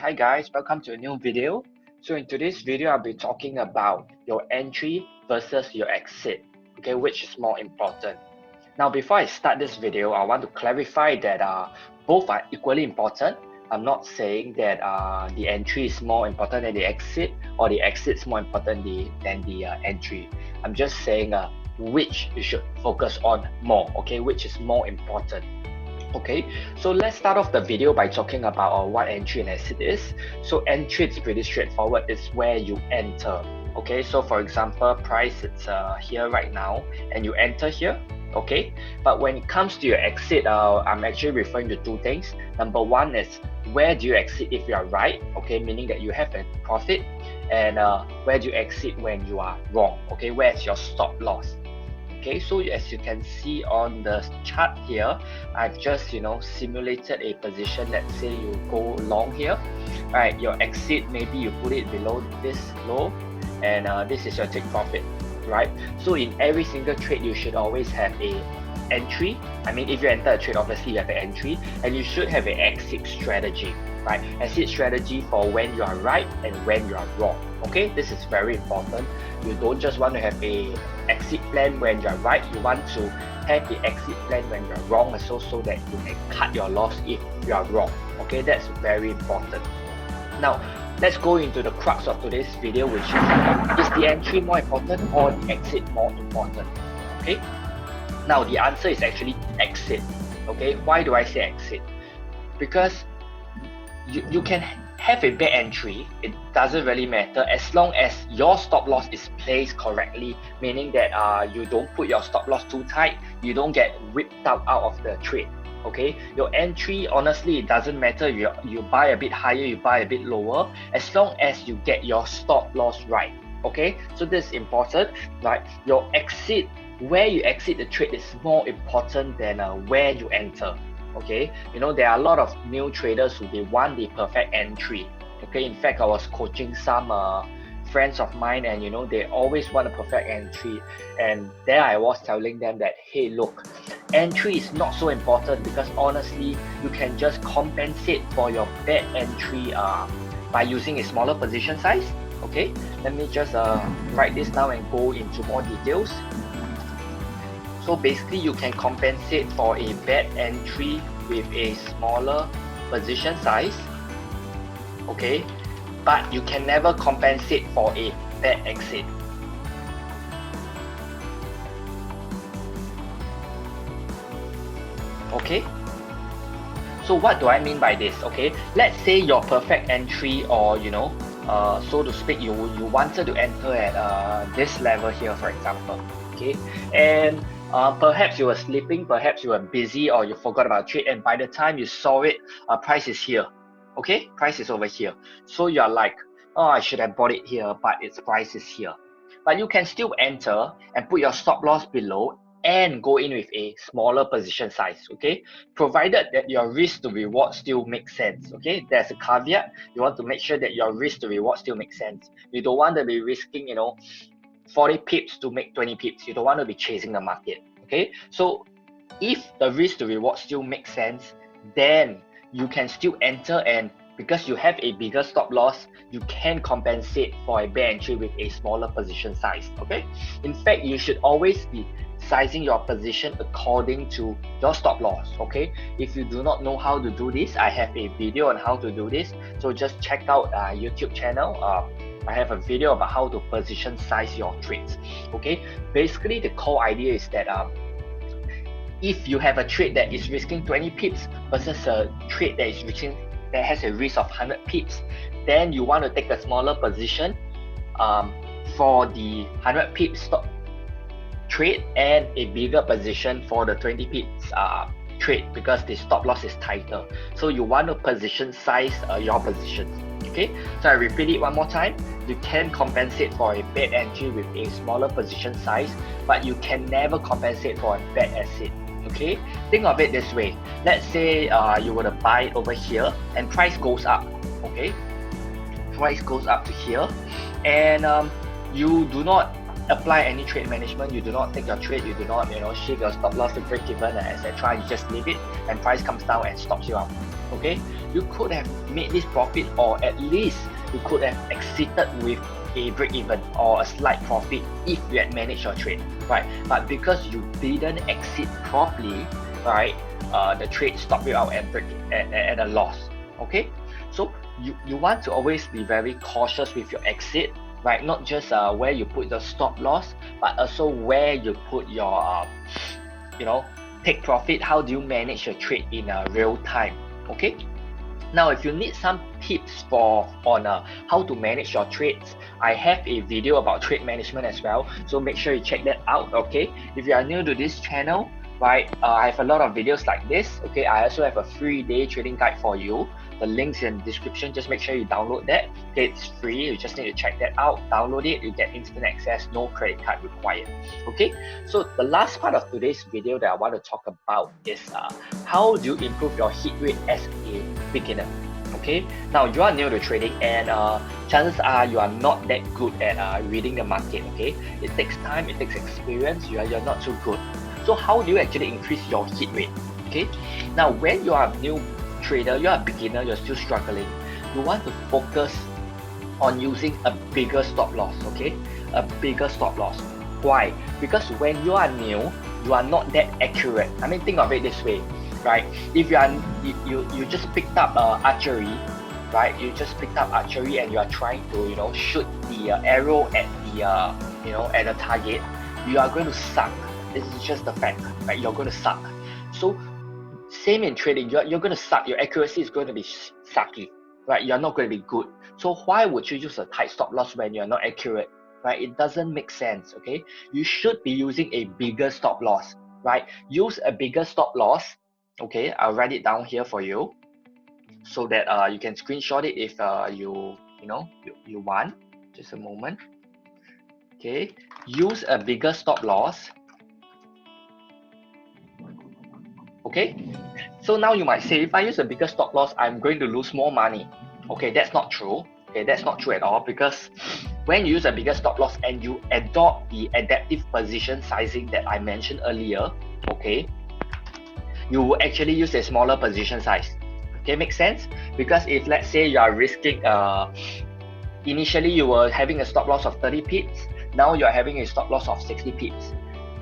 Hi guys, welcome to a new video. So in today's video, I'll be talking about your entry versus your exit, okay, which is more important. Now, before I start this video, I want to clarify that both are equally important. I'm not saying that the entry is more important than the exit or the exit is more important than the entry. I'm just saying which you should focus on more, okay, which is more important. Okay, so let's start off the video by talking about what entry and exit is. So entry is pretty straightforward. It's where you enter. Okay, so for example, price it's here right now and you enter here. Okay, but when it comes to your exit, I'm actually referring to two things. Number one is where do you exit if you are right, okay, meaning that you have a profit, and where do you exit when you are wrong, okay, where's your stop loss. Okay, so as you can see on the chart here, I've just simulated a position. Let's say you go long here, right? Your exit, maybe you put it below this low, and this is your take profit, right? So in every single trade, you should always have a entry. I mean, if you enter a trade, obviously you have an entry, and you should have an exit strategy, right? Exit strategy for when you are right and when you are wrong. Okay, this is very important. You don't just want to have a exit plan when you're right, you want to have the exit plan when you're wrong also, so that you can cut your loss if you are wrong. Okay, that's very important. Now, let's go into the crux of today's video, which is the entry more important or the exit more important? Okay, now the answer is actually exit. Okay, why do I say exit? Because you can have a bad entry, it doesn't really matter as long as your stop loss is placed correctly, meaning that you don't put your stop loss too tight, you don't get whipped out of the trade. Okay, your entry, honestly, it doesn't matter if you buy a bit higher, you buy a bit lower, as long as you get your stop loss right. Okay, so this is important, right? Your exit, where you exit the trade is more important than where you enter. Okay, there are a lot of new traders who they want the perfect entry. Okay, in fact, I was coaching some friends of mine, and they always want a perfect entry, and there I was telling them that, hey, look, entry is not so important, because honestly you can just compensate for your bad entry by using a smaller position size. Okay, let me just write this down and go into more details. So basically, you can compensate for a bad entry with a smaller position size, okay, but you can never compensate for a bad exit. Okay, so what do I mean by this? Okay, let's say your perfect entry, or so to speak, you wanted to enter at this level here, for example. Okay, and perhaps you were sleeping, perhaps you were busy, or you forgot about trade, and by the time you saw it, price is here. Okay, price is over here. So you're like, oh, I should have bought it here, but its price is here. But you can still enter and put your stop loss below and go in with a smaller position size. Okay, provided that your risk to reward still makes sense. Okay, there's a caveat. You want to make sure that your risk to reward still makes sense. You don't want to be risking 40 pips to make 20 pips. You don't want to be chasing the market. Okay, so if the risk to reward still makes sense, then you can still enter, and because you have a bigger stop loss, you can compensate for a bad entry with a smaller position size. Okay, in fact, you should always be sizing your position according to your stop loss. Okay, if you do not know how to do this, I have a video on how to do this, so just check out YouTube channel. I have a video about how to position size your trades. Okay, basically the core idea is that if you have a trade that is risking 20 pips versus a trade that has a risk of 100 pips, then you want to take a smaller position for the 100 pips stop trade, and a bigger position for the 20 pips trade, because the stop loss is tighter. So you want to position size your positions. Okay, so I repeat it one more time. You can compensate for a bad entry with a smaller position size, but you can never compensate for a bad exit. Okay, think of it this way. Let's say you were to buy it over here and price goes up. Okay, price goes up to here, and you do not apply any trade management, you do not take your trade, you do not shift your stop loss to break even, etc. You just leave it, and price comes down and stops you out. Okay, you could have made this profit, or at least you could have exceeded with a break even or a slight profit if you had managed your trade, right? But because you didn't exit properly, right, the trade stopped you out at a loss. Okay, so you want to always be very cautious with your exit, right? Not just where you put the stop loss, but also where you put your take profit. How do you manage your trade in real time? Okay, now if you need some tips on how to manage your trades, I have a video about trade management as well, so make sure you check that out. Okay, if you are new to this channel, right, I have a lot of videos like this. Okay, I also have a free day trading guide for you. The link's in the description. Just make sure you download that. Okay, it's free. You just need to check that out, download it. You get instant access, no credit card required. Okay, so the last part of today's video that I want to talk about is how do you improve your hit rate as a beginner. Okay, now you are new to trading, and chances are you are not that good at reading the market. Okay, it takes time, it takes experience. You're not so good. So how do you actually increase your hit rate? Okay, now when you are a new trader, you are a beginner, you're still struggling, you want to focus on using a bigger stop loss. Okay, a bigger stop loss. Why? Because when you are new, you are not that accurate. I mean, think of it this way, right? If you just picked up archery, right? You just picked up archery and you are trying to shoot the arrow at the at the target, you are going to suck. This is just the fact, right? You're going to suck. So same in trading, you're going to suck. Your accuracy is going to be sucky, right? You're not going to be good. So why would you use a tight stop loss when you're not accurate, right? It doesn't make sense. Okay, you should be using a bigger stop loss, right? Use a bigger stop loss. Okay, I'll write it down here for you so that you can screenshot it if you want. Just a moment. Okay, use a bigger stop loss. Okay, so now you might say, if I use a bigger stop loss, I'm going to lose more money. Okay, that's not true. Okay, that's not true at all, because when you use a bigger stop loss and you adopt the adaptive position sizing that I mentioned earlier, okay, you will actually use a smaller position size. Okay, makes sense? Because if let's say you are risking, initially you were having a stop loss of 30 pips, now you are having a stop loss of 60 pips.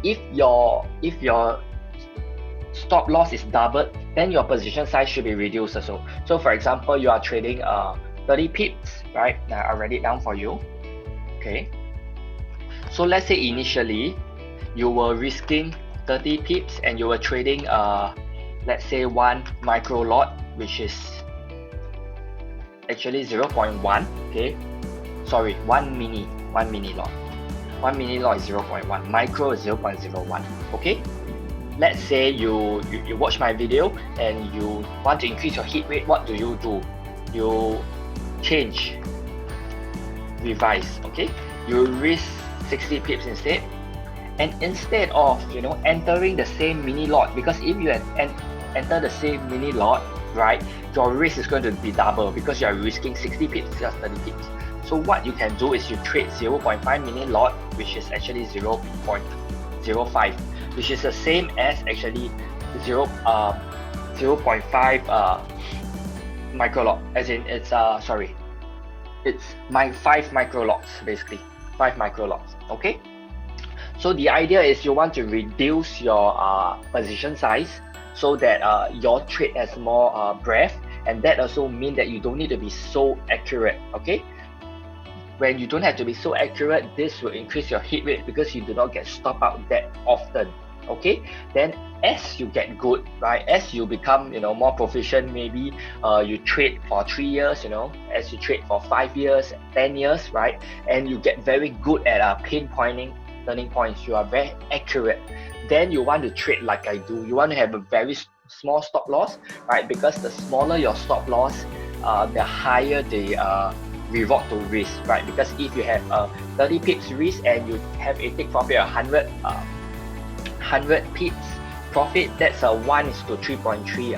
If your stop loss is doubled, then your position size should be reduced also. So for example, you are trading 30 pips, right? Now I'll write it down for you. Okay, so let's say initially you were risking 30 pips and you were trading let's say 1 micro lot, which is actually 0.1. okay, sorry, 1 mini lot. 1 mini lot is 0.1, micro is 0.01. okay, let's say you watch my video and you want to increase your hit rate. What do? You change, revise. Okay, you risk 60 pips instead, and instead of entering the same mini lot, because if you enter the same mini lot, right, your risk is going to be double because you are risking 60 pips plus 30 pips. So what you can do is you trade 0.5 mini lot, which is actually 0.05, which is the same as actually 0.5 micro lot, as in it's it's 5 micro lots, basically 5 micro lots. Okay, so the idea is you want to reduce your position size so that your trade has more breadth, and that also means that you don't need to be so accurate. Okay, when you don't have to be so accurate, this will increase your hit rate because you do not get stop out that often. Okay, then as you get good, right, as you become more proficient, maybe you trade for 3 years, as you trade for 5 years, 10 years, right, and you get very good at pinpointing turning points, you are very accurate, then you want to trade like I do. You want to have a very small stop loss, right, because the smaller your stop loss, the higher the reward to risk, right? Because if you have 30 pips risk and you have a take profit of 100 pips profit, that's a 1:3.3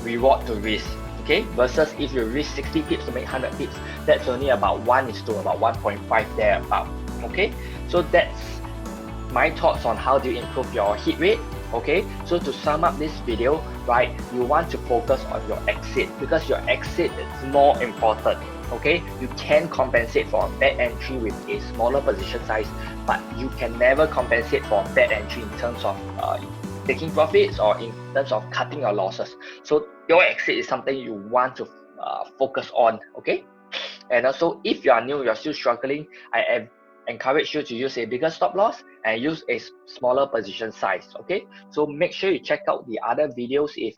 reward to risk. Okay, versus if you risk 60 pips to make 100 pips, that's only about 1:1.5 thereabout. Okay, so that's my thoughts on how do you improve your hit rate. Okay, so to sum up this video, right, you want to focus on your exit because your exit is more important. Okay, you can compensate for a bad entry with a smaller position size, but you can never compensate for a bad entry in terms of taking profits or in terms of cutting your losses. So your exit is something you want to focus on. Okay, and also if you are new, you're still struggling, I encourage you to use a bigger stop loss and use a smaller position size. Okay, so make sure you check out the other videos if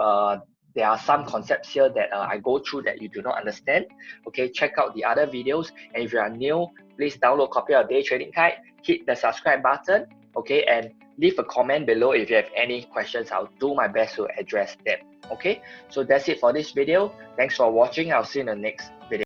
there are some concepts here that I go through that you do not understand. Okay, check out the other videos, and if you are new, please download copy of day trading guide, hit the subscribe button. Okay, and leave a comment below if you have any questions. I'll do my best to address them. Okay, so that's it for this video. Thanks for watching. I'll see you in the next video.